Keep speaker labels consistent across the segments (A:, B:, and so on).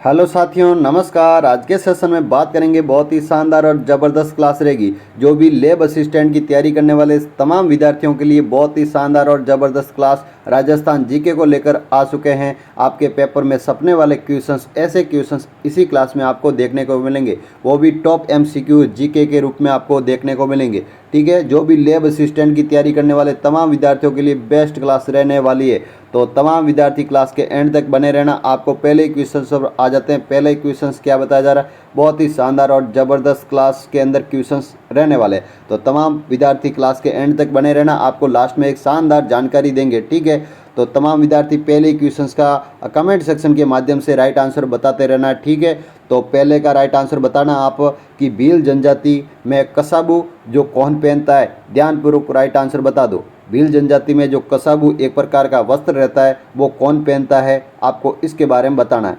A: Hello साथियों, नमस्कार। आज के सेशन में बात करेंगे, बहुत ही शानदार और ज़बरदस्त क्लास रहेगी। जो भी लैब असिस्टेंट की तैयारी करने वाले तमाम विद्यार्थियों के लिए बहुत ही शानदार और ज़बरदस्त क्लास राजस्थान जीके को लेकर आ चुके हैं। आपके पेपर में सपने वाले क्वेश्चंस, ऐसे क्वेश्चंस इसी क्लास में आपको देखने को मिलेंगे, वो भी टॉप एमसीक्यू जीके के रूप में आपको देखने को मिलेंगे। ठीक है, जो भी लैब असिस्टेंट की तैयारी करने वाले तमाम विद्यार्थियों के लिए बेस्ट क्लास रहने वाली है। तो तमाम विद्यार्थी क्लास के एंड तक बने रहना। आपको पहले ही क्वेश्चन पर आ जाते हैं। पहले ही क्वेश्चन क्या बताया जा रहा है, बहुत ही शानदार और ज़बरदस्त क्लास के अंदर क्वेश्चंस रहने वाले हैं। तो तमाम विद्यार्थी क्लास के एंड तक बने रहना, आपको लास्ट में एक शानदार जानकारी देंगे। ठीक है, तो तमाम विद्यार्थी पहले ही क्वेश्चंस का कमेंट सेक्शन के माध्यम से राइट आंसर बताते रहना। ठीक है, तो पहले का राइट आंसर बताना आप कि भील जनजाति में कसाबू जो कौन पहनता है। ध्यानपूर्वक राइट आंसर बता दो। भील जनजाति में जो कसाबू एक प्रकार का वस्त्र रहता है वो कौन पहनता है, आपको इसके बारे में बताना है।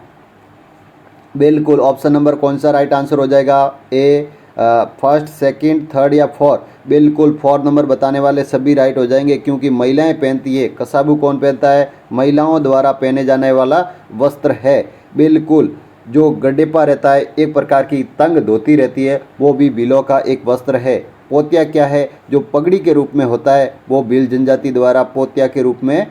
A: बिल्कुल, ऑप्शन नंबर कौन सा राइट आंसर हो जाएगा? ए फर्स्ट, सेकंड, थर्ड या फोर्थ? बिल्कुल, 4 नंबर बताने वाले सभी राइट हो जाएंगे, क्योंकि महिलाएं पहनती है। कसाबू कौन पहनता है? महिलाओं द्वारा पहने जाने वाला वस्त्र है। बिल्कुल, जो गड्ढेपा रहता है, एक प्रकार की तंग धोती रहती है, वो भी भीलों का एक वस्त्र है। पोतिया क्या है? जो पगड़ी के रूप में होता है, वो भील जनजाति द्वारा पोतिया के रूप में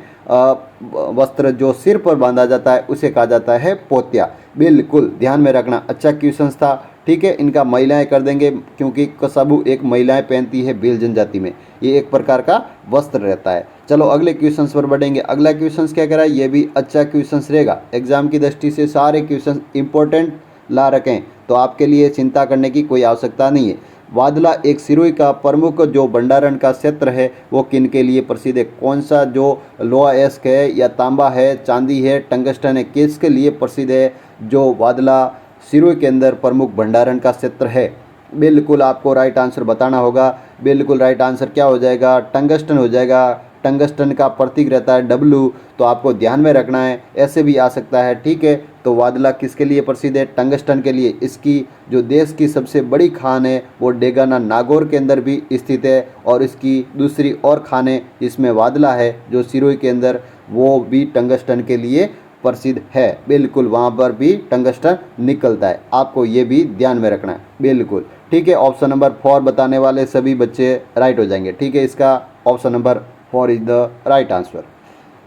A: वस्त्र जो सिर पर बांधा जाता है उसे कहा जाता है पोतिया। बिल्कुल ध्यान में रखना, अच्छा क्वेश्चन था। ठीक है, इनका महिलाएं कर देंगे, क्योंकि कसाबू एक महिलाएं पहनती है भील जनजाति में, ये एक प्रकार का वस्त्र रहता है। चलो अगले क्वेश्चन पर बढ़ेंगे। अगला क्वेश्चन क्या कह रहा है, ये भी अच्छा क्वेश्चन रहेगा। एग्जाम की दृष्टि से सारे क्वेश्चन इंपॉर्टेंट ला रखें, तो आपके लिए चिंता करने की कोई आवश्यकता नहीं है। वादला एक सिरोही का प्रमुख जो भंडारण का क्षेत्र है वो किन के लिए प्रसिद्ध है? कौन सा जो लोहा एस्क है या तांबा है, चांदी है, टंगस्टन है, किसके लिए प्रसिद्ध है जो वादला सिरोही के अंदर प्रमुख भंडारण का क्षेत्र है? बिल्कुल आपको राइट आंसर बताना होगा। बिल्कुल राइट आंसर क्या हो जाएगा? टंगस्टन हो जाएगा। टंगस्टन का प्रतीक रहता है डब्लू, तो आपको ध्यान में रखना है, ऐसे भी आ सकता है। ठीक है, तो वादला किसके लिए प्रसिद्ध है? टंगस्टन के लिए। इसकी जो देश की सबसे बड़ी खान है वो डेगाना नागौर के अंदर भी स्थित है, और इसकी दूसरी और खान है इसमें वादला है जो सिरोही के अंदर, वो भी टंगस्टन के लिए प्रसिद्ध है। बिल्कुल, वहाँ पर भी टंगस्टन निकलता है, आपको ये भी ध्यान में रखना है। बिल्कुल ठीक है, ऑप्शन नंबर 4 बताने वाले सभी बच्चे राइट हो जाएंगे। ठीक है, इसका option number 4 is the right answer.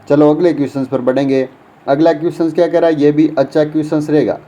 A: चलो अगले क्वेश्चन पर बढ़ेंगे। अगला क्वेश्चन क्या कह रहा है, ये भी अच्छा क्वेश्चन रहेगा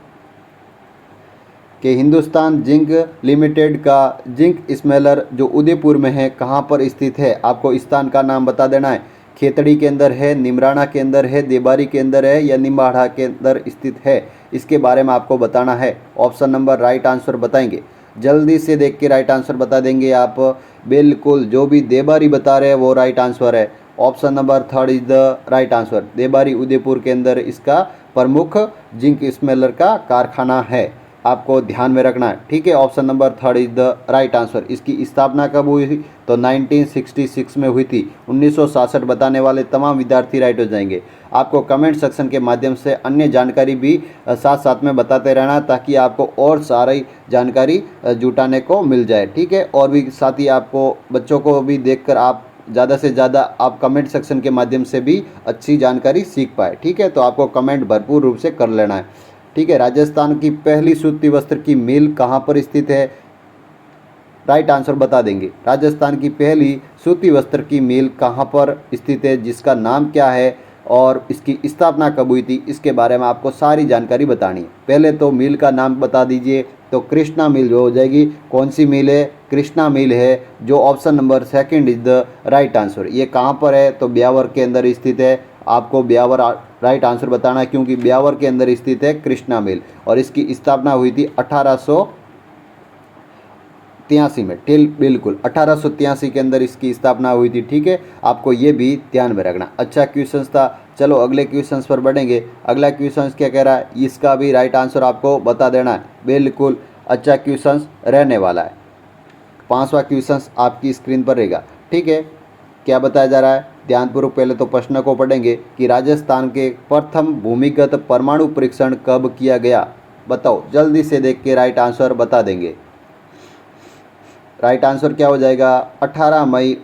A: कि हिंदुस्तान जिंक लिमिटेड का जिंक स्मेलर जो उदयपुर में है कहाँ पर स्थित है? आपको स्थान का नाम बता देना है। खेतड़ी के अंदर है, निमराना के अंदर है, देबारी के अंदर है या निम्बाड़ा के अंदर स्थित है, इसके बारे में आपको बताना है। ऑप्शन नंबर राइट आंसर बताएंगे, जल्दी से देख के राइट आंसर बता देंगे आप। बिल्कुल, जो भी देबारी बता रहे हैं वो राइट आंसर है। Option number 3 is the right answer. Debari Udaipur के अंदर इसका प्रमुख जिंक स्मेलर का कारखाना है, आपको ध्यान में रखना है। ठीक है, option number 3 is the right answer. इसकी स्थापना कब हुई थी? तो 1966 में हुई थी। 1966 बताने वाले तमाम विद्यार्थी राइट हो जाएंगे। आपको कमेंट सेक्शन के माध्यम से अन्य जानकारी भी साथ साथ में बताते रहना, ताकि आपको और सारी जानकारी जुटाने को मिल जाए। ठीक है, और भी साथ ही आपको बच्चों को भी देखकर आप ज़्यादा से ज़्यादा आप कमेंट सेक्शन के माध्यम से भी अच्छी जानकारी सीख पाए। ठीक है, तो आपको कमेंट भरपूर रूप से कर लेना है। ठीक है, राजस्थान की पहली सूती वस्त्र की मिल कहाँ पर स्थित है? राइट आंसर बता देंगे। राजस्थान की पहली सूती वस्त्र की मिल कहाँ पर स्थित है, जिसका नाम क्या है और इसकी स्थापना कब हुई थी, इसके बारे में आपको सारी जानकारी बतानी है। पहले तो मिल का नाम बता दीजिए, तो कृष्णा मिल जो हो जाएगी। कौन सी मिल है? कृष्णा मिल है, जो option number 2 is the right answer. ये कहाँ पर है? तो ब्यावर के अंदर स्थित है। आपको ब्यावर राइट आंसर बताना है, क्योंकि ब्यावर के अंदर स्थित है कृष्णा मिल, और इसकी स्थापना हुई थी 1883 में। बिल्कुल 1883 के अंदर इसकी स्थापना हुई थी। ठीक है, आपको ये भी ध्यान में रखना। अच्छा क्वेश्चन था। चलो अगले क्वेश्चन पर बढ़ेंगे। अगला क्वेश्चन क्या कह रहा है, इसका भी राइट आंसर आपको बता देना है। बिल्कुल अच्छा क्वेश्चन रहने वाला है। 5वां क्वेश्चन आपकी स्क्रीन पर रहेगा। ठीक है, क्या बताया जा रहा है, ध्यानपूर्वक पहले तो प्रश्न को पढ़ेंगे कि राजस्थान के प्रथम भूमिगत परमाणु परीक्षण कब किया गया? बताओ, जल्दी से देख के राइट आंसर बता देंगे। राइट आंसर क्या हो जाएगा? 18 मई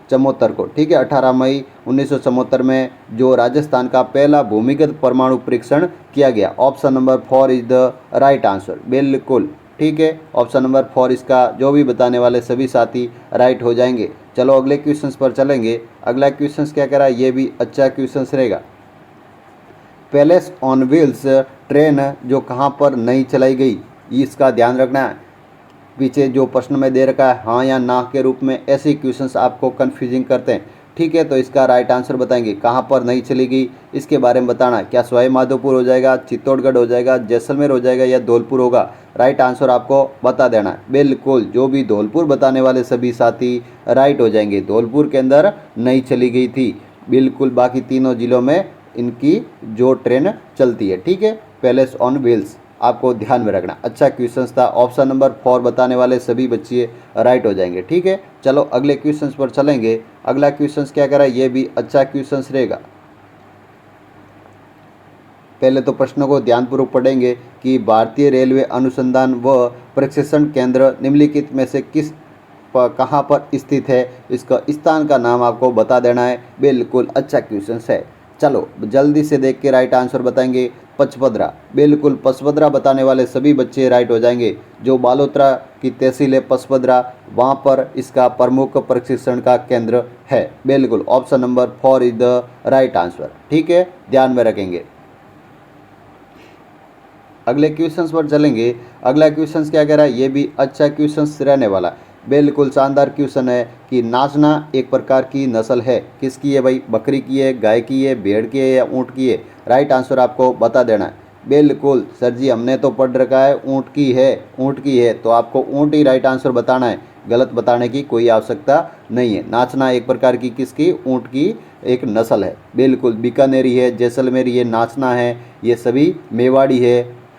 A: चमोत्तर को, ठीक है। 18 मई 1974 में जो राजस्थान का पहला भूमिगत परमाणु परीक्षण किया गया। Option number 4 is the right answer, बिल्कुल ठीक है। ऑप्शन नंबर 4 इसका जो भी बताने वाले सभी साथी राइट हो जाएंगे। चलो अगले क्वेश्चन पर चलेंगे। अगला क्वेश्चन क्या कह रहा है, ये भी अच्छा क्वेश्चन रहेगा। पैलेस ऑन व्हील्स ट्रेन जो कहाँ पर नहीं चलाई गई, इसका ध्यान रखना है। पीछे जो प्रश्न में दे रखा है हाँ या ना के रूप में, ऐसे क्वेश्चंस आपको कंफ्यूजिंग करते हैं, ठीक है। तो इसका राइट आंसर बताएंगे, कहाँ पर नहीं चली गई इसके बारे में बताना। क्या सवाई माधोपुर हो जाएगा, चित्तौड़गढ़ हो जाएगा, जैसलमेर हो जाएगा या धौलपुर होगा? राइट आंसर आपको बता देना है। बिल्कुल जो भी धौलपुर बताने वाले सभी साथी राइट हो जाएंगे। धौलपुर के अंदर नहीं चली गई थी, बिल्कुल बाकी तीनों जिलों में इनकी जो ट्रेन चलती है, ठीक है। पैलेस ऑन व्हील्स आपको ध्यान में रखना। अच्छा क्वेश्चन था। ऑप्शन नंबर 4 बताने वाले सभी बच्चे राइट हो जाएंगे, ठीक है। चलो अगले क्वेश्चन पर चलेंगे। अगला क्वेश्चन क्या कह रहा है, ये भी अच्छा क्वेश्चन रहेगा। पहले तो प्रश्नों को ध्यानपूर्वक पढ़ेंगे कि भारतीय रेलवे अनुसंधान व प्रशिक्षण केंद्र निम्नलिखित में से किस कहाँ पर स्थित है, इसका स्थान का नाम आपको बता देना है। बिल्कुल अच्छा क्वेश्चन है। चलो जल्दी से देख के राइट आंसर बताएंगे। पचपदरा, बिल्कुल पचपदरा बताने वाले सभी बच्चे राइट हो जाएंगे। जो बालोतरा की तहसील है पचपदरा, वहाँ पर इसका प्रमुख प्रशिक्षण का केंद्र है। बिल्कुल option number 4 is the right answer, ठीक है, ध्यान में रखेंगे। अगले क्वेश्चंस पर चलेंगे। अगला क्वेश्चन क्या कह रहा है, ये भी अच्छा क्वेश्चन रहने वाला। बिल्कुल शानदार क्वेश्चन है कि नाचना एक प्रकार की नस्ल है, किसकी है भाई? बकरी की है, गाय की है, भेड़ की है या ऊँट की है? राइट आंसर आपको बता देना है। बिल्कुल सर जी हमने तो पढ़ रखा है ऊँट की है, ऊँट की है, तो आपको ऊँट ही राइट आंसर बताना है। गलत बताने की कोई आवश्यकता नहीं है। नाचना एक प्रकार की किसकी? ऊँट की एक नस्ल है। बिल्कुल बीकानेरी है, जैसलमेरी है, नाचना है, ये सभी मेवाड़ी है,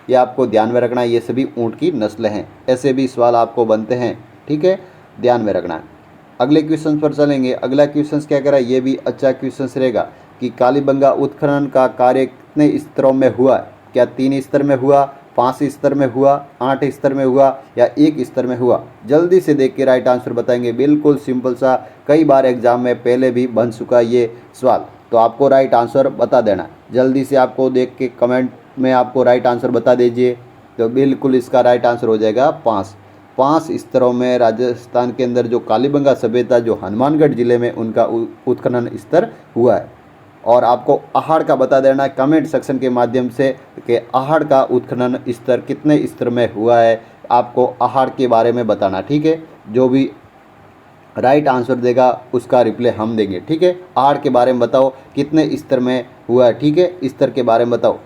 A: ये आपको ध्यान में रखना है। ये सभी ऊँट की नस्ल हैं। ऐसे भी सवाल आपको बनते हैं, ठीक है, ध्यान में रखना है। अगले क्वेश्चन पर चलेंगे। अगला क्वेश्चन क्या कह रहा है, ये भी अच्छा क्वेश्चन रहेगा कि कालीबंगा उत्खनन का कार्य कितने स्तरों में हुआ? क्या 3 स्तर में हुआ, 5 स्तर में हुआ, 8 स्तर में हुआ या 1 स्तर में हुआ? जल्दी से देख के राइट आंसर बताएंगे। बिल्कुल सिंपल सा, कई बार एग्जाम में पहले भी बन चुका ये सवाल, तो आपको राइट आंसर बता देना। जल्दी से आपको देख के कमेंट में आपको राइट आंसर बता दीजिए। तो बिल्कुल इसका राइट आंसर हो जाएगा 5 स्तरों में राजस्थान के अंदर जो कालीबंगा सभ्यता जो हनुमानगढ़ जिले में उनका उत्खनन स्तर हुआ है। और आपको आहड़ का बता देना है कमेंट सेक्शन के माध्यम से कि आहड़ का उत्खनन स्तर कितने स्तर में हुआ है, आपको आहड़ के बारे में बताना, ठीक है। जो भी राइट आंसर देगा उसका रिप्लाई हम देंगे, ठीक है। आहड़ के बारे में बताओ कितने स्तर में हुआ है, ठीक है, स्तर के बारे में बताओ,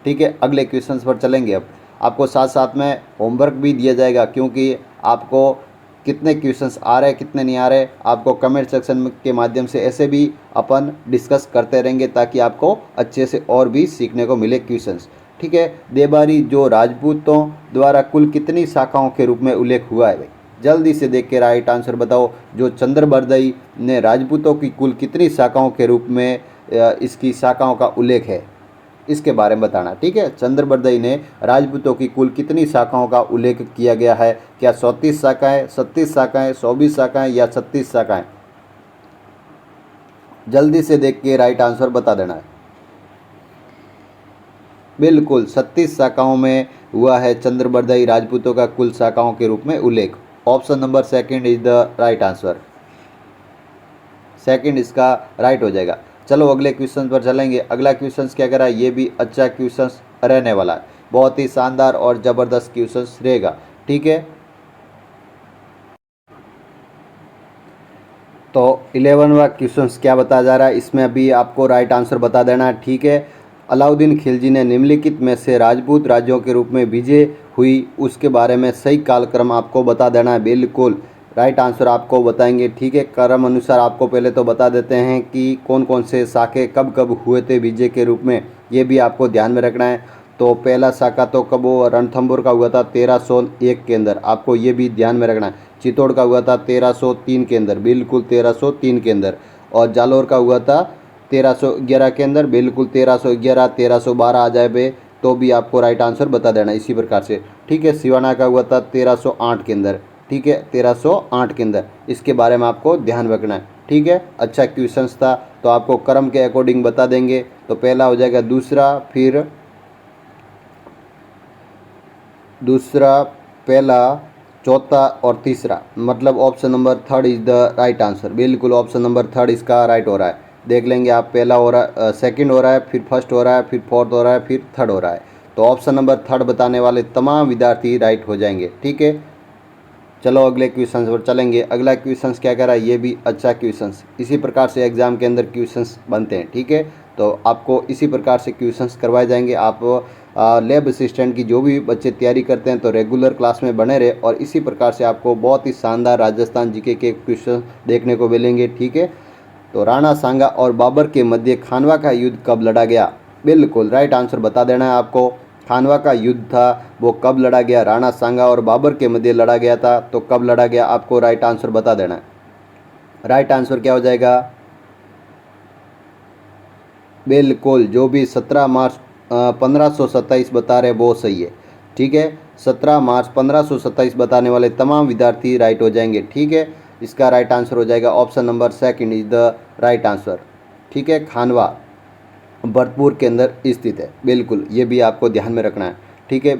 A: ठीक है। अगले क्वेश्चन पर चलेंगे। अब आपको साथ साथ में होमवर्क भी दिया जाएगा, क्योंकि आपको कितने क्वेश्चंस आ रहे हैं कितने नहीं आ रहे आपको कमेंट सेक्शन के माध्यम से ऐसे भी अपन डिस्कस करते रहेंगे, ताकि आपको अच्छे से और भी सीखने को मिले क्वेश्चंस, ठीक है। देबारी जो राजपूतों द्वारा कुल कितनी शाखाओं के रूप में उल्लेख हुआ है भाई? जल्दी से देख के राइट आंसर बताओ। जो चंद्रबरदई ने राजपूतों की कुल कितनी शाखाओं के रूप में इसकी शाखाओं का उल्लेख है, इसके बारे में बताना, ठीक है। चंद्रबरदई ने राजपूतों की कुल कितनी शाखाओं का उल्लेख किया गया है? क्या 34 शाखाएं, 37 शाखाएं, 24 शाखाएं या 36 शाखाएं? जल्दी से देख के राइट आंसर बता देना है। बिल्कुल 36 शाखाओं में हुआ है चंद्रबरदई राजपूतों का कुल शाखाओं के रूप में उल्लेख। Option number 2 is the right answer, 2 इसका राइट हो जाएगा। चलो अगले क्वेश्चन पर चलेंगे। अगला क्वेश्चन क्या कह रहा है, ये भी अच्छा क्वेश्चन रहने वाला है, बहुत ही शानदार और ज़बरदस्त क्वेश्चन रहेगा, ठीक है। तो 11वां क्वेश्चन क्या बताया जा रहा है, इसमें अभी आपको राइट आंसर बता देना है, ठीक है। अलाउद्दीन खिलजी ने निम्नलिखित में से राजपूत राज्यों के रूप में विजय हुई, उसके बारे में सही कालक्रम आपको बता देना है। बिल्कुल राइट आंसर आपको बताएंगे, ठीक है। क्रम अनुसार आपको पहले तो बता देते हैं कि कौन कौन से शाखे कब कब हुए थे विजय के रूप में, ये भी आपको ध्यान में रखना है। तो पहला शाखा तो कब वो रणथंभौर का हुआ था 1301 के अंदर, आपको ये भी ध्यान में रखना है। चित्तौड़ का हुआ था 1303 के अंदर, बिल्कुल 1303 के अंदर। और जालौर का हुआ था 1311 के अंदर, बिल्कुल 1311, 1312 आ जाए बे तो भी आपको राइट आंसर बता देना इसी प्रकार से, ठीक है। सिवाना का हुआ था 1308 के अंदर, ठीक है, 1308 के अंदर। इसके बारे में आपको ध्यान रखना है, ठीक है। अच्छा क्वेश्चंस था, तो आपको क्रम के अकॉर्डिंग बता देंगे। तो पहला हो जाएगा दूसरा, फिर दूसरा, पहला, चौथा और तीसरा, मतलब option number third is the right answer. बिल्कुल ऑप्शन नंबर थर्ड इसका राइट हो रहा है। देख लेंगे आप, पहला हो रहा है, सेकंड हो रहा है, फिर फर्स्ट हो रहा है, फिर फोर्थ हो रहा है, फिर थर्ड हो रहा है। तो ऑप्शन नंबर थर्ड बताने वाले तमाम विद्यार्थी राइट हो जाएंगे, ठीक है। चलो अगले क्वेश्चन पर चलेंगे। अगला क्वेश्चन क्या कह रहा है, ये भी अच्छा क्वेश्चन। इसी प्रकार से एग्जाम के अंदर क्वेश्चन बनते हैं, ठीक है। तो आपको इसी प्रकार से क्वेश्चन करवाए जाएंगे। आप लैब असिस्टेंट की जो भी बच्चे तैयारी करते हैं तो रेगुलर क्लास में बने रहे, और इसी प्रकार से आपको बहुत ही शानदार राजस्थान जीके के क्वेश्चन देखने को मिलेंगे, ठीक है। तो राणा सांगा और बाबर के मध्य खानवा का युद्ध कब लड़ा गया? बिल्कुल राइट आंसर बता देना है आपको। खानवा का युद्ध था वो कब लड़ा गया? राणा सांगा और बाबर के मध्य लड़ा गया था। तो कब लड़ा गया, आपको राइट आंसर बता देना है। राइट आंसर क्या हो जाएगा? बिल्कुल जो भी 17 मार्च 1527 बता रहे वो सही है, ठीक है। 17 मार्च 1527 बताने वाले तमाम विद्यार्थी राइट हो जाएंगे, ठीक है। इसका राइट आंसर हो जाएगा option number second is the right answer, ठीक है। खानवा भरतपुर के अंदर स्थित है, बिल्कुल ये भी आपको ध्यान में रखना है, ठीक है।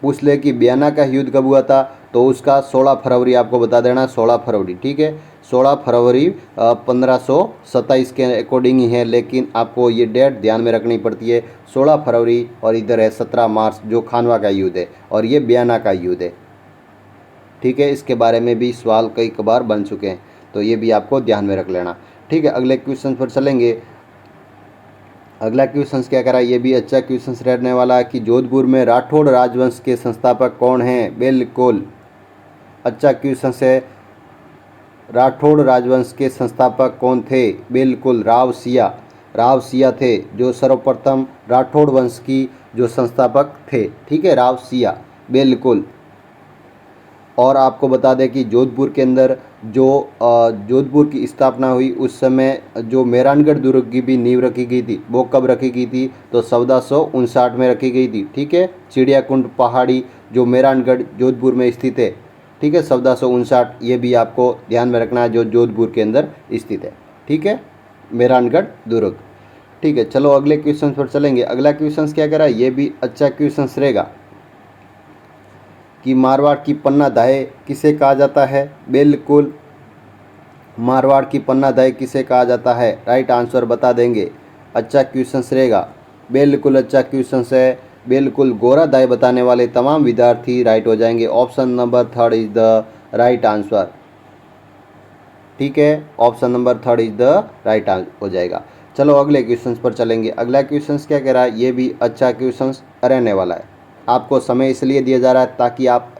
A: पूछ ले कि बयाना का युद्ध कब हुआ था, तो उसका 16 फरवरी आपको बता देना है, 16 फरवरी, ठीक है। 16 फरवरी 1527 के अकॉर्डिंग ही है, लेकिन आपको ये डेट ध्यान में रखनी पड़ती है। 16 फरवरी और इधर है 17 मार्च जो खानवा का युद्ध है, और ये बयाना का युद्ध है, ठीक है। इसके बारे में भी सवाल कई बार बन चुके हैं, तो ये भी आपको ध्यान में रख लेना, ठीक है। अगले क्वेश्चन पर चलेंगे। अगला क्वेश्चन क्या करा, ये भी अच्छा क्वेश्चन रहने वाला है कि जोधपुर में राठौड़ राजवंश के संस्थापक कौन हैं? बिल्कुल अच्छा क्वेश्चन है। राठौड़ राजवंश के संस्थापक कौन थे? बिल्कुल राव सिया। राव सिया थे जो सर्वप्रथम राठौड़ वंश की जो संस्थापक थे, ठीक है, राव सिया, बिल्कुल। और आपको बता दें कि जोधपुर के अंदर जो जोधपुर की स्थापना हुई उस समय जो मेहरानगढ़ दुर्ग की भी नींव रखी गई थी, वो कब रखी गई थी? तो 1459 में रखी गई थी, ठीक है। चिड़ियाकुंड पहाड़ी जो मेहरानगढ़ जोधपुर में स्थित है, ठीक है, 1459, ये भी आपको ध्यान में रखना है, जो जोधपुर के अंदर स्थित है, ठीक है, मेहरानगढ़ दुर्ग, ठीक है। चलो अगले क्वेश्चन पर चलेंगे। अगला क्वेश्चन क्या करा, ये भी अच्छा क्वेश्चन रहेगा कि मारवाड़ की पन्ना दाए किसे कहा जाता है? बिल्कुल मारवाड़ की पन्ना दाए किसे कहा जाता है? राइट आंसर बता देंगे। अच्छा क्वेश्चन रहेगा, बिल्कुल अच्छा क्वेश्चन है। बिल्कुल गोरा दाए बताने वाले तमाम विद्यार्थी राइट हो जाएंगे। Option number third is the right answer, ठीक है। Option number third is the right हो जाएगा। चलो अगले क्वेश्चन पर चलेंगे। अगला क्वेश्चन क्या कह रहा है, ये भी अच्छा क्वेश्चन रहने वाला है। आपको समय इसलिए दिया जा रहा है ताकि आप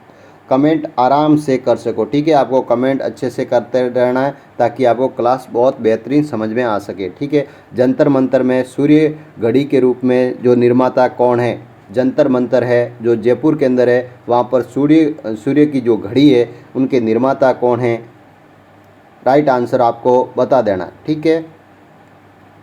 A: कमेंट आराम से कर सको, ठीक है। आपको कमेंट अच्छे से करते रहना है ताकि आपको क्लास बहुत बेहतरीन समझ में आ सके, ठीक है। जंतर मंतर में सूर्य घड़ी के रूप में जो निर्माता कौन है? जंतर मंतर है जो जयपुर के अंदर है, वहाँ पर सूर्य की जो घड़ी है उनके निर्माता कौन है? राइट आंसर आपको बता देना, ठीक है।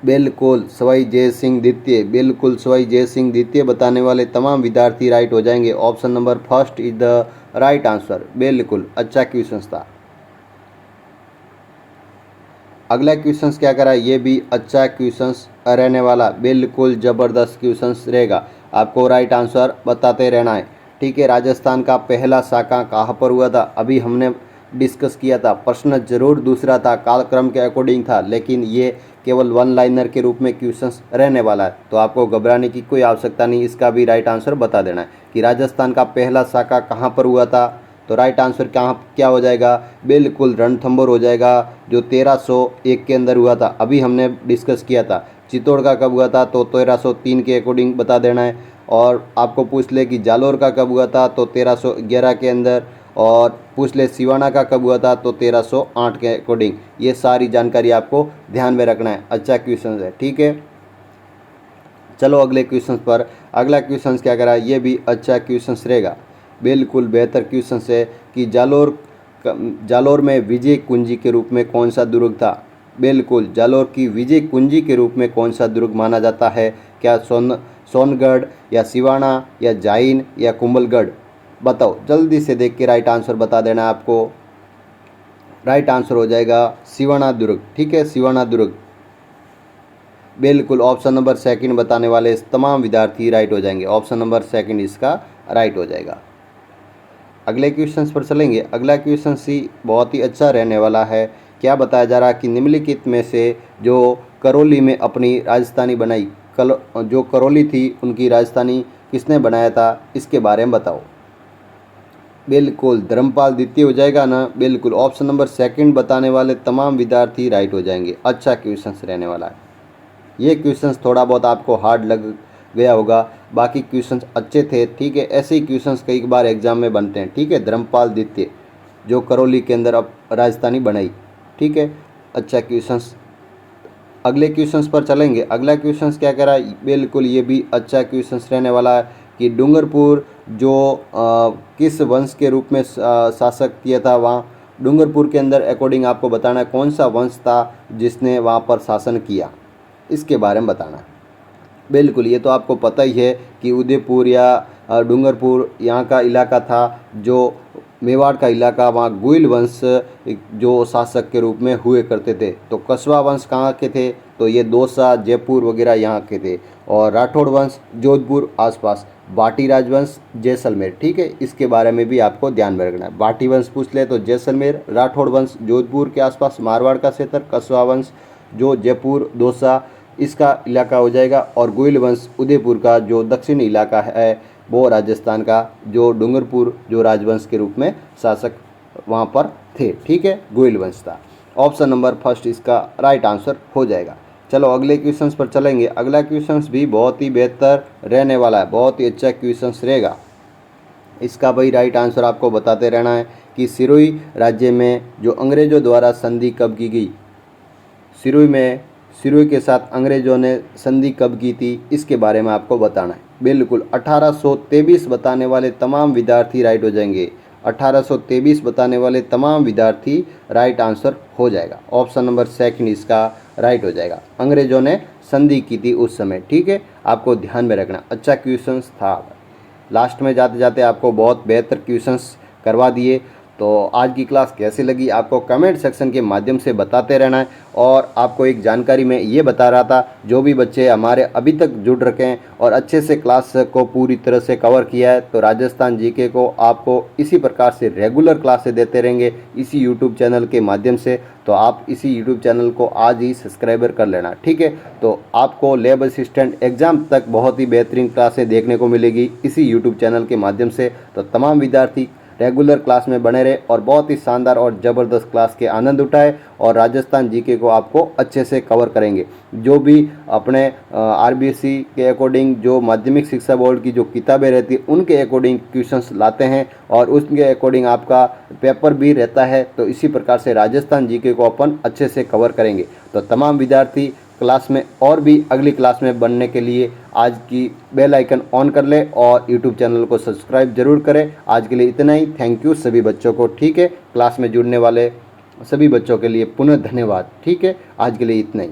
A: बिल्कुल सवाई जय सिंह द्वितीय, बिल्कुल सवाई जय सिंह द्वितीय बताने वाले तमाम विद्यार्थी राइट हो जाएंगे। Option number first is the right answer, बिल्कुल अच्छा क्वेश्चन था। अगला क्वेश्चन क्या करा, ये भी अच्छा क्वेश्चन रहने वाला, बिल्कुल ज़बरदस्त क्वेश्चन रहेगा। आपको राइट आंसर बताते रहना है, ठीक है। राजस्थान का पहला साका कहाँ पर हुआ था? अभी हमने डिस्कस किया था। प्रश्न जरूर दूसरा था, कालक्रम के अकॉर्डिंग था, लेकिन ये केवल वन लाइनर के रूप में क्वेश्चंस रहने वाला है, तो आपको घबराने की कोई आवश्यकता नहीं। इसका भी राइट आंसर बता देना है कि राजस्थान का पहला साका कहाँ पर हुआ था। तो राइट आंसर क्या हो जाएगा? बिल्कुल रणथंभौर हो जाएगा, जो 1301 के अंदर हुआ था। अभी हमने डिस्कस किया था। चित्तौड़ का कब हुआ था? तो 1303 के अकॉर्डिंग बता देना है। और आपको पूछ ले कि जालोर का कब हुआ था? तो 1311 के अंदर। और पूछ ले सिवाना का कब हुआ था? तो 1308 के अकॉर्डिंग। ये सारी जानकारी आपको ध्यान में रखना है। अच्छा क्वेश्चन है, ठीक है। चलो अगले क्वेश्चन पर। अगला क्वेश्चन क्या करा, ये भी अच्छा क्वेश्चन रहेगा, बिल्कुल बेहतर क्वेश्चन है कि जालोर में विजय कुंजी के रूप में कौन सा दुर्ग था? बिल्कुल जालोर की विजय कुंजी के रूप में कौन सा दुर्ग माना जाता है? क्या सोनगढ़ या सिवाना या जाइन या कुंभलगढ़? बताओ जल्दी से देख के राइट आंसर बता देना आपको। राइट आंसर हो जाएगा शिवानादुर्ग। ठीक है, शिवानादुर्ग बिल्कुल ऑप्शन नंबर सेकंड बताने वाले तमाम विद्यार्थी राइट हो जाएंगे। ऑप्शन नंबर सेकंड इसका राइट हो जाएगा। अगले क्वेश्चन पर चलेंगे। अगला क्वेश्चन सी बहुत ही अच्छा रहने वाला है। क्या बताया जा रहा है कि निम्नलिखित में से जो करौली में अपनी राजधानी बनाई, जो करौली थी उनकी राजधानी किसने बनाया था, इसके बारे में बताओ। बिल्कुल धर्मपाल द्वितीय हो जाएगा ना। बिल्कुल ऑप्शन नंबर सेकंड बताने वाले तमाम विद्यार्थी राइट हो जाएंगे। अच्छा क्वेश्चन रहने वाला है। ये क्वेश्चंस थोड़ा बहुत आपको हार्ड लग गया होगा, बाकी क्वेश्चंस अच्छे थे। ठीक है, ऐसे ही क्वेश्चंस कई बार एग्जाम में बनते हैं। ठीक है, धर्मपाल द्वितीय जो करौली के अंदर अब राजधानी बनाई। ठीक है, अच्छा क्वेश्चंस। अगले क्वेश्चंस पर चलेंगे। अगला क्वेश्चंस क्या कह रहा है, बिल्कुल ये भी अच्छा क्वेश्चंस रहने वाला है कि डूंगरपुर जो किस वंश के रूप में शासक किया था वहाँ। डूंगरपुर के अंदर अकॉर्डिंग आपको बताना है कौन सा वंश था जिसने वहाँ पर शासन किया, इसके बारे में बताना है। बिल्कुल ये तो आपको पता ही है कि उदयपुर या डूंगरपुर यहाँ का इलाका था, जो मेवाड़ का इलाका, वहाँ गुइल वंश जो शासक के रूप में हुए करते थे। तो कस्बा वंश कहाँ के थे, तो ये दौसा जयपुर वगैरह यहाँ के थे। और राठौड़ वंश जोधपुर आसपास, बाटी राजवंश जैसलमेर। ठीक है, इसके बारे में भी आपको ध्यान में रखना है। बाटी वंश पूछ ले तो जैसलमेर, राठौड़ वंश जोधपुर के आसपास मारवाड़ का क्षेत्र, कस्बा वंश जो जयपुर दौसा इसका इलाका हो जाएगा, और गुइल वंश उदयपुर का जो दक्षिणी इलाका है वो राजस्थान का, जो डूंगरपुर जो राजवंश के रूप में शासक वहाँ पर थे। ठीक है, गुइल वंश था। ऑप्शन नंबर फर्स्ट इसका राइट आंसर हो जाएगा। चलो अगले क्वेश्चंस पर चलेंगे। अगला क्वेश्चंस भी बहुत ही बेहतर रहने वाला है, बहुत ही अच्छा क्वेश्चंस रहेगा। इसका भाई राइट आंसर आपको बताते रहना है कि सिरोही राज्य में जो अंग्रेजों द्वारा संधि कब की गई। सिरोही के साथ अंग्रेजों ने संधि कब की थी, इसके बारे में आपको बताना है। बिल्कुल 1823 बताने वाले तमाम विद्यार्थी राइट हो जाएंगे। 1823 बताने वाले तमाम विद्यार्थी राइट आंसर हो जाएगा। ऑप्शन नंबर सेकंड इसका राइट हो जाएगा। अंग्रेजों ने संधि की थी उस समय। ठीक है, आपको ध्यान में रखना। अच्छा क्वेश्चंस था। लास्ट में जाते जाते आपको बहुत बेहतर क्वेश्चंस करवा दिए। तो आज की क्लास कैसी लगी आपको कमेंट सेक्शन के माध्यम से बताते रहना है। और आपको एक जानकारी में ये बता रहा था, जो भी बच्चे हमारे अभी तक जुड़ रखे हैं और अच्छे से क्लास को पूरी तरह से कवर किया है, तो राजस्थान जीके को आपको इसी प्रकार से रेगुलर क्लासेस देते रहेंगे इसी यूट्यूब चैनल के माध्यम से। तो आप इसी यूट्यूब चैनल को आज ही सब्सक्राइबर कर लेना। ठीक है, तो आपको लैब असिस्टेंट एग्ज़ाम तक बहुत ही बेहतरीन क्लासें देखने को मिलेगी इसी यूट्यूब चैनल के माध्यम से। तो तमाम विद्यार्थी रेगुलर क्लास में बने रहे और बहुत ही शानदार और ज़बरदस्त क्लास के आनंद उठाए, और राजस्थान जीके को आपको अच्छे से कवर करेंगे। जो भी अपने आरबीएससी के अकॉर्डिंग जो माध्यमिक शिक्षा बोर्ड की जो किताबें रहती हैं उनके अकॉर्डिंग क्वेश्चंस लाते हैं, और उसके अकॉर्डिंग आपका पेपर भी रहता है। तो इसी प्रकार से राजस्थान जीके को अपन अच्छे से कवर करेंगे। तो तमाम विद्यार्थी क्लास में और भी अगली क्लास में बनने के लिए आज की बेल आइकन ऑन कर ले और यूट्यूब चैनल को सब्सक्राइब जरूर करें। आज के लिए इतना ही। थैंक यू सभी बच्चों को। ठीक है, क्लास में जुड़ने वाले सभी बच्चों के लिए पुनः धन्यवाद। ठीक है, आज के लिए इतना ही।